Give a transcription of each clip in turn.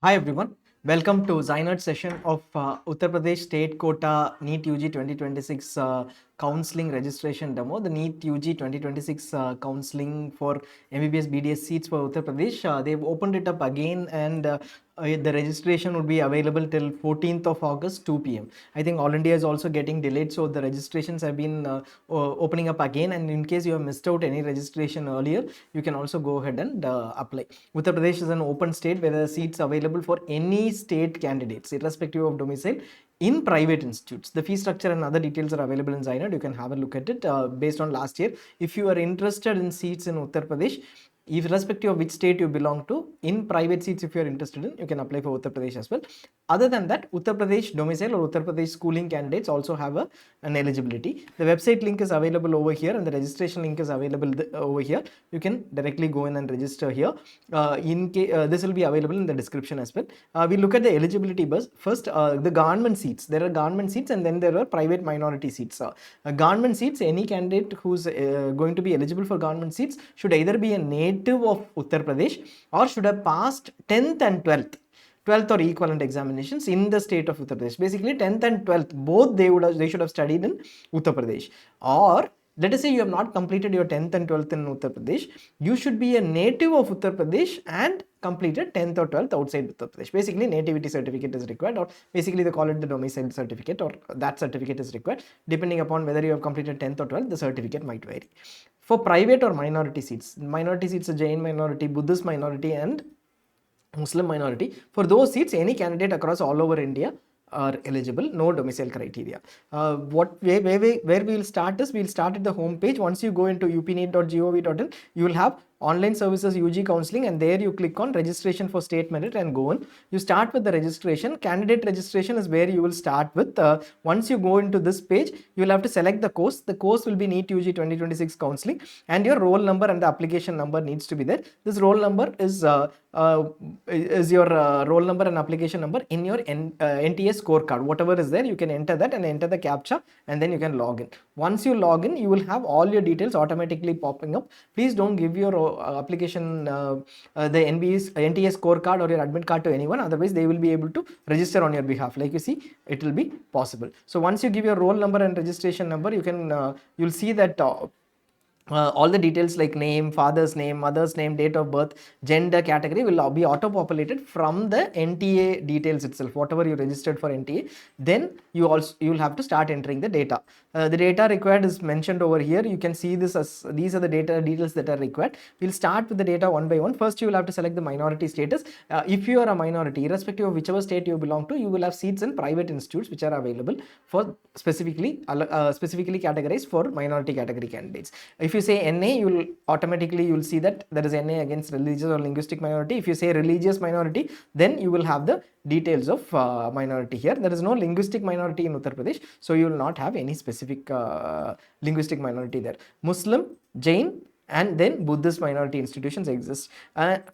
Hi everyone, welcome to ZyNerd session of Uttar Pradesh State Quota NEET UG 2026 counseling registration demo. The NEET UG 2026 counseling for MBBS BDS seats for Uttar Pradesh. They've opened it up again and the registration would be available till 14th of August 2 p.m. I think All India is also getting delayed, so the registrations have been opening up again, and in case you have missed out any registration earlier, you can also go ahead and apply. Uttar Pradesh is an open state where there are seats available for any state candidates irrespective of domicile in private institutes. The fee structure and other details are available in ZyNerd. You can have a look at it based on last year. If you are interested in seats in Uttar Pradesh, irrespective of which state you belong to, in private seats, if you are interested in, you can apply for Uttar Pradesh as well. Other than that, Uttar Pradesh domicile or Uttar Pradesh schooling candidates also have an eligibility. The website link is available over here and the registration link is available over here. You can directly go in and register here. This will be available in the description as well. We look at the eligibility first. The government seats. There are government seats and then there are private minority seats. Government seats, any candidate who's going to be eligible for government seats should either be a native of Uttar Pradesh or should have passed 10th and 12th or equivalent examinations in the state of Uttar Pradesh. Basically 10th and 12th, both they should have studied in Uttar Pradesh. Or let us say you have not completed your 10th and 12th in Uttar Pradesh, you should be a native of Uttar Pradesh and completed 10th or 12th outside Uttar Pradesh. Basically nativity certificate is required, or basically they call it the domicile certificate, or that certificate is required. Depending upon whether you have completed 10th or 12th, the certificate might vary. For private or minority seats are Jain minority, Buddhist minority and Muslim minority. For those seats, any candidate across all over India are eligible, no domicile criteria. Where we will start is, we'll start at the home page. Once you go into upneet.gov.in, you will have online services UG counseling, and there you click on registration for state merit and go on. You start with the registration. Candidate registration is where you will start with. Once you go into this page, you will have to select the course. The course will be NEET UG 2026 counseling, and your roll number and the application number needs to be there. This roll number is your roll number and application number in your NTA scorecard. Whatever is there, you can enter that and enter the captcha, and then you can log in. Once you log in, you will have all your details automatically popping up. Please don't give your application, the NTA scorecard or your admit card to anyone, otherwise they will be able to register on your behalf. Like you see, it will be possible. So once you give your roll number and registration number, you can you'll see that all the details like name, father's name, mother's name, date of birth, gender, category will be auto-populated from the NTA details itself. Whatever you registered for NTA, then you will have to start entering the data. The data required is mentioned over here. You can see this as these are the data details that are required. We'll start with the data one by one. First, you will have to select the minority status. If you are a minority, irrespective of whichever state you belong to, you will have seats in private institutes which are available for specifically categorized for minority category candidates. If you say NA, you'll see that there is NA against religious or linguistic minority. If you say religious minority, then you will have the details of minority here. There is no linguistic minority in Uttar Pradesh, so you will not have any specific linguistic minority there. Muslim, Jain, and then Buddhist minority institutions exist.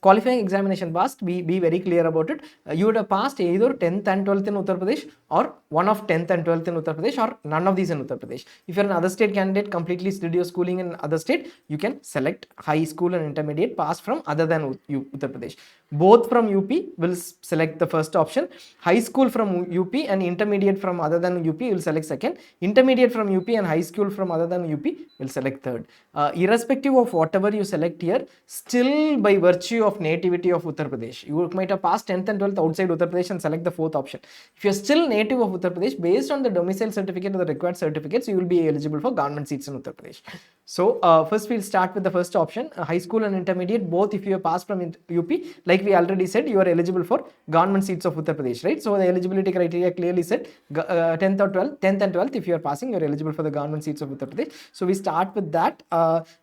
Qualifying examination passed, be very clear about it. You would have passed either 10th and 12th in Uttar Pradesh, or one of 10th and 12th in Uttar Pradesh, or none of these in Uttar Pradesh. If you're an other state candidate, completely did your schooling in other state, you can select high school and intermediate passed from other than Uttar Pradesh. Both from UP will select the first option. High school from UP and intermediate from other than UP will select second. Intermediate from UP and high school from other than UP will select third. Irrespective of whatever you select here, still by virtue of nativity of Uttar Pradesh, you might have passed 10th and 12th outside Uttar Pradesh and select the fourth option. If you're still native of Uttar Pradesh, based on the domicile certificate or the required certificates, you will be eligible for government seats in Uttar Pradesh. So first we'll start with the first option, high school and intermediate, both if you have passed from UP, like we already said, you are eligible for government seats of Uttar Pradesh, right? So the eligibility criteria clearly said 10th and 12th, if you are passing, you are eligible for the government seats of Uttar Pradesh. So we start with that.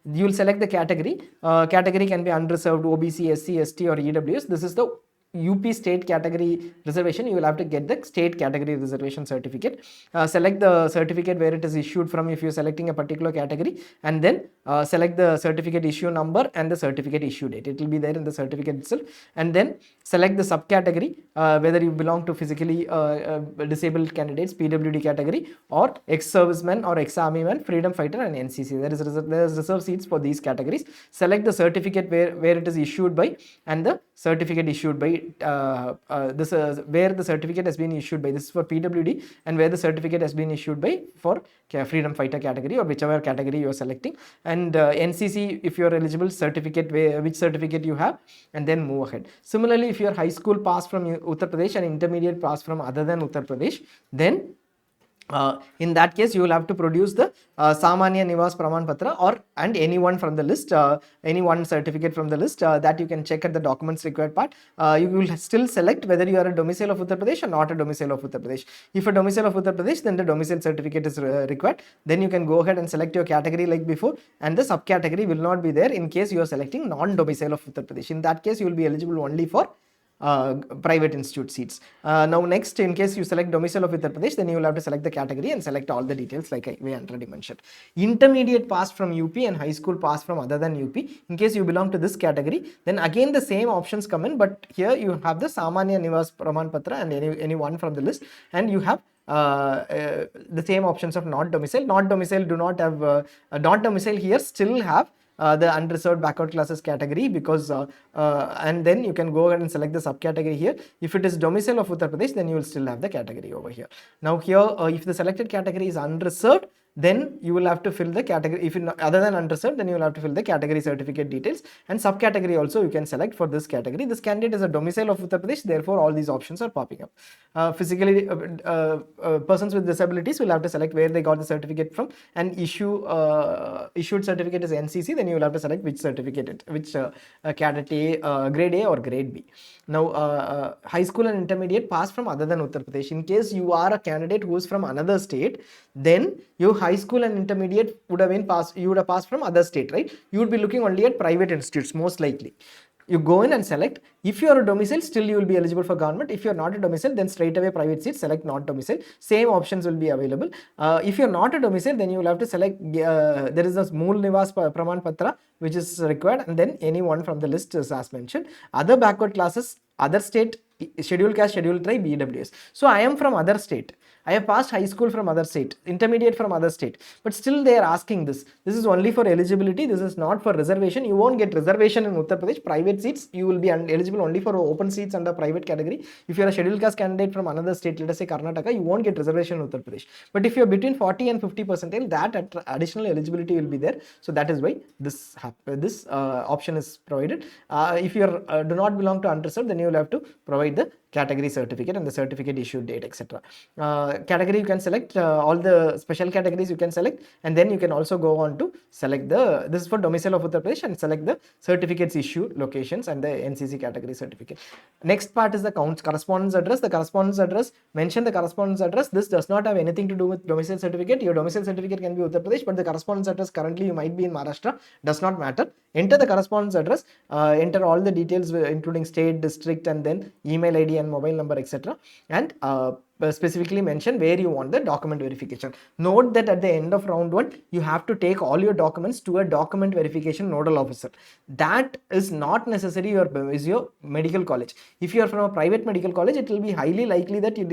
You will select the category. Category can be unreserved, OBC, SC, ST or EWS. This is the UP state category reservation. You will have to get the state category reservation certificate. Select the certificate where it is issued from if you are selecting a particular category, and then select the certificate issue number and the certificate issue date. It will be there in the certificate itself. And then select the subcategory, whether you belong to physically disabled candidates, PWD category, or ex-serviceman or ex-army man, freedom fighter and NCC. There is reserved seats for these categories. Select the certificate where it is issued by and the certificate issued by this where the certificate has been issued by. This is for PWD, and where the certificate has been issued by for freedom fighter category or whichever category you are selecting, and NCC if you are eligible, certificate which certificate you have, and then move ahead. Similarly, if your high school pass from Uttar Pradesh and intermediate pass from other than Uttar Pradesh, then in that case you will have to produce the Samanya Nivas Praman Patra and any one from the list, any one certificate from the list that you can check at the documents required part. You will still select whether you are a domicile of Uttar Pradesh or not a domicile of Uttar Pradesh. If a domicile of Uttar Pradesh, then the domicile certificate is required. Then you can go ahead and select your category like before, and the subcategory will not be there in case you are selecting non-domicile of Uttar Pradesh. In that case, you will be eligible only for private institute seats. Now next, in case you select domicile of Uttar Pradesh, then you will have to select the category and select all the details like we already mentioned. Intermediate pass from UP and high school pass from other than UP, in case you belong to this category, then again the same options come in, but here you have the Samanya Nivas Praman Patra and any one from the list, and you have the same options of not domicile. Not domicile do not have not domicile here still have the unreserved backward classes category, because and then you can go ahead and select the subcategory here. If it is domicile of Uttar Pradesh, then you will still have the category over here. Now here, if the selected category is unreserved, then you will have to fill the category. If other than unreserved, then you will have to fill the category certificate details, and subcategory also you can select for this category. This candidate is a domicile of Uttar Pradesh, therefore all these options are popping up. Physically persons with disabilities will have to select where they got the certificate from, and issued certificate is NCC, then you will have to select which certificate which cadet A, grade A or grade B. Now high school and intermediate pass from other than Uttar Pradesh. In case you are a candidate who is from another state, then your high school and intermediate would have been passed, you would have passed from other state, right? You would be looking only at private institutes most likely. You go in and select. If you are a domicile, still you will be eligible for government. If you are not a domicile, then straight away private seat, select not domicile. Same options will be available. If you are not a domicile, then you will have to select, there is a Mool Nivas Praman Patra which is required, and then any one from the list is as mentioned. Other backward classes, other state, scheduled caste, scheduled tribe, EWS. So I am from other state. I have passed high school from other state, intermediate from other state, but still they are asking this. This is only for eligibility. This is not for reservation. You won't get reservation in Uttar Pradesh. Private seats, you will be eligible only for open seats under private category. If you are a scheduled caste candidate from another state, let us say Karnataka, you won't get reservation in Uttar Pradesh. But if you are between 40 and 50%, that additional eligibility will be there. So that is why this option is provided. If you do not belong to unreserved, then you will have to provide the category certificate and the certificate issued date, etc. Category you can select, all the special categories you can select, and then you can also go on to select this is for domicile of Uttar Pradesh, and select the certificates issued locations and the NCC category certificate. Next part is the correspondence address. The correspondence address, mention the correspondence address. This does not have anything to do with domicile certificate. Your domicile certificate can be Uttar Pradesh, but the correspondence address currently you might be in Maharashtra, does not matter. Enter the correspondence address, enter all the details including state, district, and then email ID and mobile number, etc. and specifically mention where you want the document verification. Note that at the end of round 1, you have to take all your documents to a document verification nodal officer. That is not necessary is your medical college. If you are from a private medical college, it will be highly likely that you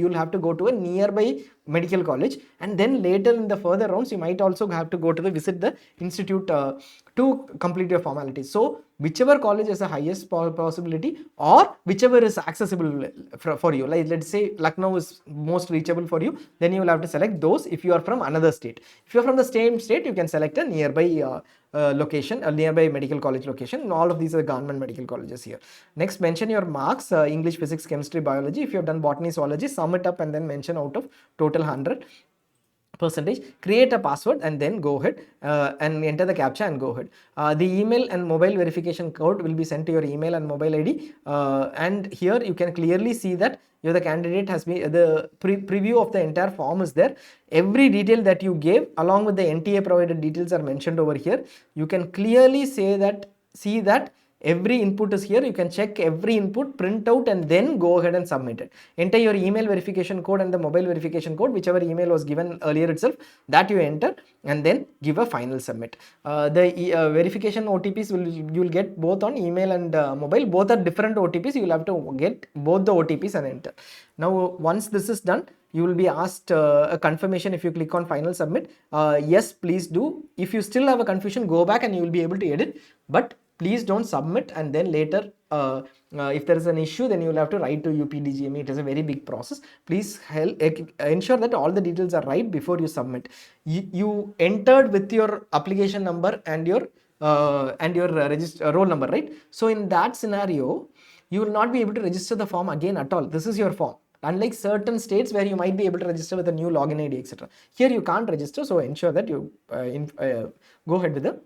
will have to go to a nearby medical college, and then later in the further rounds, you might also have to go to visit the institute to complete your formalities. So whichever college has the highest possibility, or whichever is accessible for you, like let's say Lucknow is most reachable for you, then you will have to select those. If you are from another state, if you are from the same state, you can select a nearby location, a nearby medical college location, and all of these are government medical colleges here. Next, mention your marks, English, physics, chemistry, biology. If you have done botany, zoology, sum it up and then mention out of total 100%. Create a password and then go ahead and enter the captcha and go ahead. The email and mobile verification code will be sent to your email and mobile ID, and here you can clearly see that the candidate has been, the preview of the entire form is there. Every detail that you gave along with the NTA provided details are mentioned over here. You can clearly see that every input is here. You can check every input, print out, and then go ahead and submit it. Enter your email verification code and the mobile verification code, whichever email was given earlier itself, that you enter, and then give a final submit. The verification OTPs you will get both on email and mobile. Both are different OTPs. You will have to get both the OTPs and enter. Now once this is done, you will be asked a confirmation if you click on final submit. Yes, please do. If you still have a confusion, go back and you will be able to edit, but please don't submit and then later If there is an issue, then you will have to write to UPDGME. It is a very big process. Please ensure that all the details are right before you submit. You entered with your application number and your roll number, right? So in that scenario, you will not be able to register the form again at all. This is your form. Unlike certain states where you might be able to register with a new login ID, etc. Here you can't register, so ensure that you go ahead with the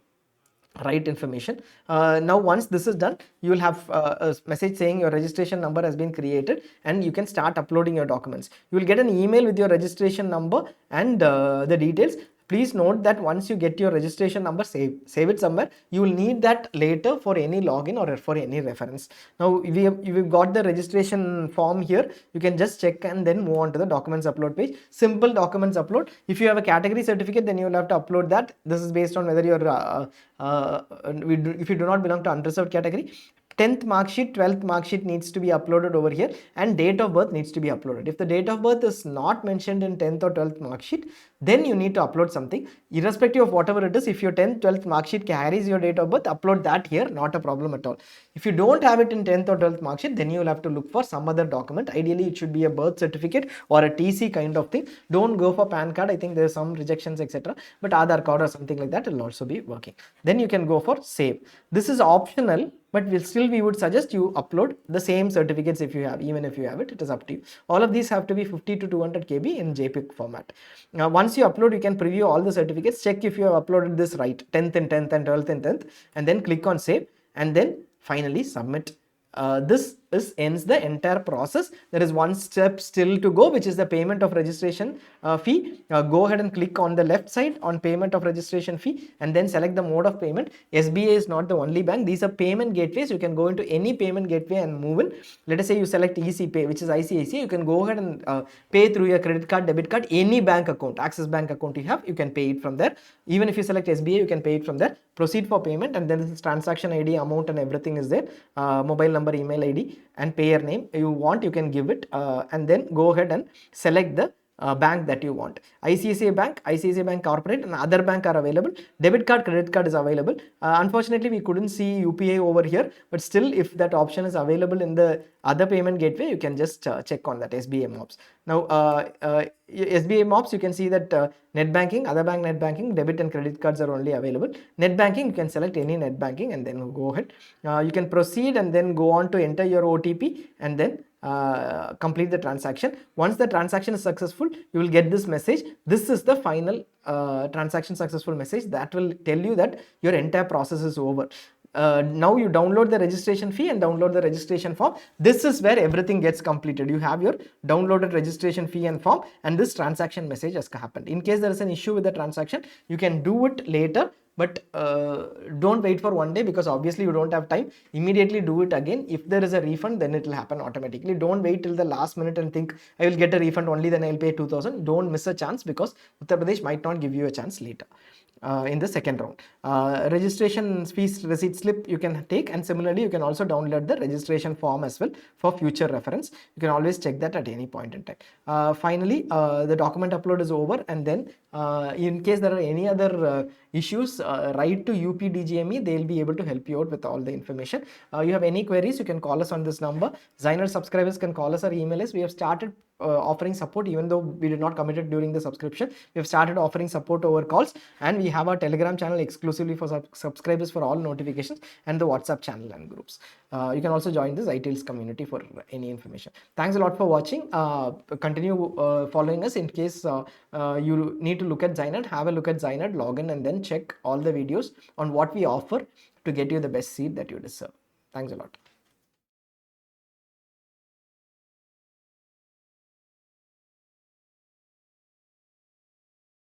right information. Now once this is done, you will have a message saying your registration number has been created and you can start uploading your documents. You will get an email with your registration number and the details. Please note that once you get your registration number, save it somewhere. You will need that later for any login or for any reference. Now we've got the registration form here. You can just check and then move on to the documents upload page. Simple documents upload. If you have a category certificate, then you will have to upload that. This is based on whether you're if you do not belong to unreserved category. 10th mark sheet, 12th mark sheet needs to be uploaded over here, and date of birth needs to be uploaded. If the date of birth is not mentioned in 10th or 12th mark sheet, then you need to upload something. Irrespective of whatever it is, if your 10th, 12th mark sheet carries your date of birth, upload that here, not a problem at all. If you don't have it in 10th or 12th mark sheet, then you will have to look for some other document. Ideally, it should be a birth certificate or a TC kind of thing. Don't go for PAN card. I think there's some rejections, etc. But Aadhaar card or something like that will also be working. Then you can go for save. This is optional, but we would suggest you upload the same certificates if you have. Even if you have it is up to you. All of these have to be 50 to 200 KB in JPEG format. Now once you upload, you can preview all the certificates, check if you have uploaded this right, 10th and 10th and 12th and 10th, and then click on save, and then finally submit. This ends the entire process. There is one step still to go, which is the payment of registration fee. Go ahead and click on the left side on payment of registration fee and then select the mode of payment. SBI is not the only bank. These are payment gateways. You can go into any payment gateway and move in. Let us say you select EC Pay, which is ICICI. You can go ahead and pay through your credit card, debit card, any bank account, Axis Bank account you have, you can pay it from there. Even if you select SBI, you can pay it from there. Proceed for payment, and then this transaction ID, amount and everything is there. Mobile number, email ID and payer name you want, you can give it, and then go ahead and select the bank that you want. ICICI Bank Corporate, and other bank are available. Debit card, credit card is available. Unfortunately, we couldn't see UPI over here, but still, if that option is available in the other payment gateway, you can just check on that SBI MOPS. Now, SBI MOPS, you can see that net banking, other bank net banking, debit and credit cards are only available. Net banking, you can select any net banking and then go ahead. You can proceed and then go on to enter your OTP and then complete the transaction. Once the transaction is successful, you will get this message. This is the final transaction successful message that will tell you that your entire process is over. Now you download the registration fee and download the registration form. This is where everything gets completed. You have your downloaded registration fee and form, and this transaction message has happened. In case there is an issue with the transaction, you can do it later, but don't wait for one day, because obviously you don't have time. Immediately do it again. If there is a refund, then it will happen automatically. Don't wait till the last minute and think I will get a refund only, then I will pay 2000. Don't miss a chance, because Uttar Pradesh might not give you a chance later. In the second round, registration fees receipt slip you can take, and similarly you can also download the registration form as well for future reference. You can always check that at any point in time. Finally, the document upload is over, and then in case there are any other issues, write to UPDGME. They will be able to help you out with all the information. You have any queries, you can call us on this number. ZyNerd subscribers can call us or email us. We have started offering support, even though we did not commit it during the subscription. We have started offering support over calls, and we have our Telegram channel exclusively for subscribers for all notifications, and the WhatsApp channel and groups. You can also join the ZyTales community for any information. Thanks a lot for watching. Continue following us. In case you need to look at ZyNerd, have a look at ZyNerd, log in, and then check all the videos on what we offer to get you the best seat that you deserve. Thanks a lot.